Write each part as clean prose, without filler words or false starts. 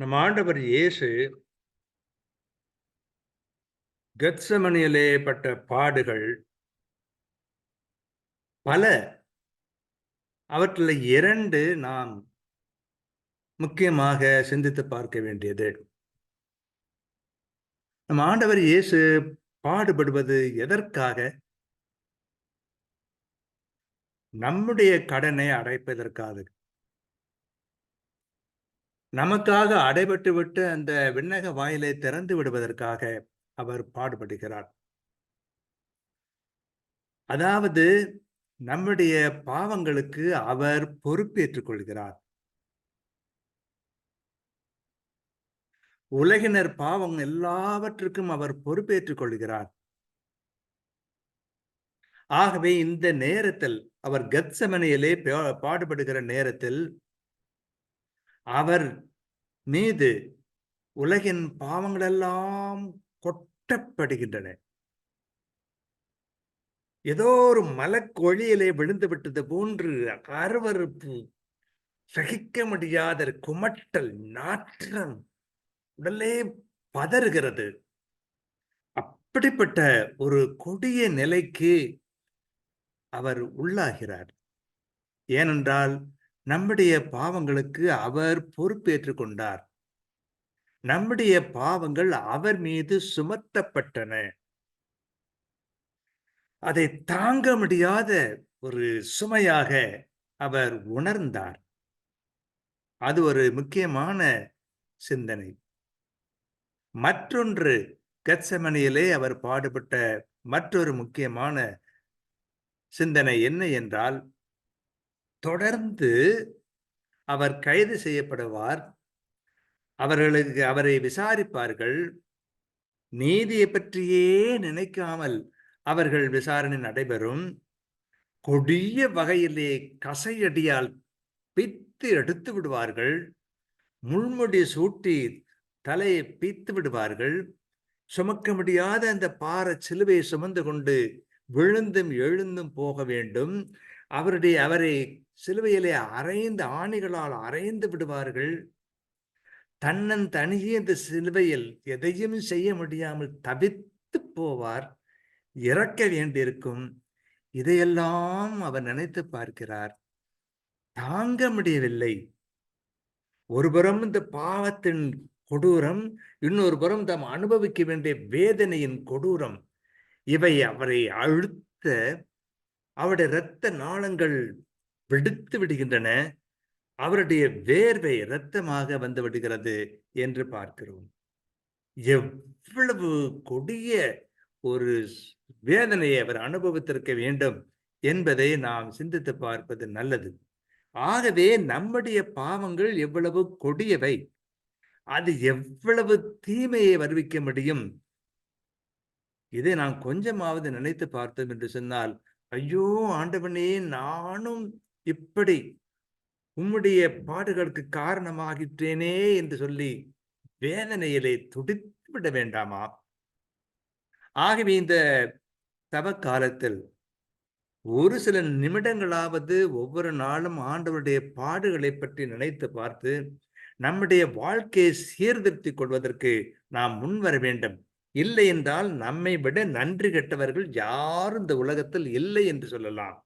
நம் ஆண்டவர் இயேசு கெத்செமனியிலே பட்ட பாடுகள் பல. அவற்றில் 2 நாம் முக்கியமாக சிந்தித்து பார்க்க வேண்டியது. நம் ஆண்டவர் இயேசு பாடுபடுவது எதற்காக? நம்முடைய கடனை அடைப்பதற்காக. நமக்காக அடைபட்டு விட்டு அந்த விண்ணக வாயிலை திறந்து விடுவதற்காக அவர் பாடுபடுகிறார். அதாவது நம்முடைய பாவங்களுக்கு அவர் பொறுப்பேற்றுக் கொள்கிறார். உலகினர் பாவம் எல்லாவற்றுக்கும் அவர் பொறுப்பேற்றுக் கொள்கிறார். ஆகவே இந்த நேரத்தில் அவர் கெத்செமனியிலே பாடுபடுகிற நேரத்தில் அவர் மீது உலகின் பாவங்கள் எல்லாம் கொட்டப்படுகின்றன. ஏதோ ஒரு மலக்கொழியிலே விழுந்து விட்டது போன்று அருவருப்பு, சகிக்க முடியாத குமட்டல், நாற்றம், உடலே பதறுகிறது. அப்படிப்பட்ட ஒரு கொடிய நிலைக்கு அவர் உள்ளாகிறார். ஏனென்றால் நம்முடைய பாவங்களுக்கு அவர் பொறுப்பேற்றுக் கொண்டார். நம்முடைய பாவங்கள் அவர் மீது சுமத்தப்பட்டன. அதை தாங்க முடியாத ஒரு சுமையாக அவர் உணர்ந்தார். அது ஒரு முக்கியமான சிந்தனை. மற்றொன்று, கெத்செமனியிலே அவர் பாடுபட்ட மற்றொரு முக்கியமான சிந்தனை என்ன என்றால், தொடர்ந்து அவர் கைது செய்யப்படுவார். அவரை விசாரிப்பார்கள். நீதியை பற்றியே நினைக்காமல் அவர்கள் விசாரணை நடைபெறும். கொடிய வகையிலே கசையடியால் பித்து எடுத்து விடுவார்கள். முள்முடி சூட்டி தலையை பித்து விடுவார்கள். சுமக்க முடியாத அந்த பார சிலுவையை சுமந்து கொண்டு விழுந்தும் எழுந்தும் போக வேண்டும். அவரை சிலுவையிலே அறைந்து ஆணிகளால் அறைந்து விடுவார்கள். தனியே இந்த சிலுவையில் எதையும் செய்ய முடியாமல் தவித்து போவார். இறக்க வேண்டியிருக்கும். இதையெல்லாம் அவர் நினைத்து பார்க்கிறார். தாங்க முடியவில்லை. ஒருபுறம் இந்த பாவத்தின் கொடூரம், இன்னொரு புறம் தாம் அனுபவிக்க வேண்டிய வேதனையின் கொடூரம், இவை அவரை அழுத்த அவருடைய இரத்த நாளங்கள் வெடித்து விடுகின்றன. அவருடைய வேர்வை இரத்தமாக வந்து விடுகிறது என்று பார்க்கிறோம். எவ்வளவு கொடிய ஒரு வேதனையை அவர் அனுபவித்திருக்க வேண்டும் என்பதை நாம் சிந்தித்து பார்ப்பது நல்லது. ஆகவே நம்முடைய பாவங்கள் எவ்வளவு கொடியவை, அது எவ்வளவு தீமையை வருவிக்க முடியும், இதை நாம் கொஞ்சமாவது நினைத்து பார்த்தோம் என்று சொன்னால், ஐயோ ஆண்டவனே, நானும் இப்படி உம்முடைய பாடுகளுக்கு காரணமாகிற்றேனே என்று சொல்லி வேதனையிலே துடித்து விட வேண்டாமா? ஆகவே இந்த தவ காலத்தில் ஒரு சில நிமிடங்களாவது ஒவ்வொரு நாளும் ஆண்டவருடைய பாடுகளை பற்றி நினைத்து பார்த்து நம்முடைய வாழ்க்கையை சீர்திருத்திக் கொள்வதற்கு நாம் முன்வர வேண்டும். இல்லை என்றால் நம்மை விட நன்றி கெட்டவர்கள் யாரும் இந்த உலகத்தில் இல்லை என்று சொல்லலாம்.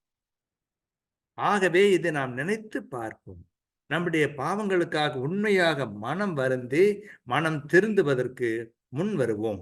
ஆகவே இதை நாம் நினைத்து பார்ப்போம். நம்முடைய பாவங்களுக்காக உண்மையாக மனம் வருந்தி மனம் திருந்துவதற்கு முன் வருவோம்.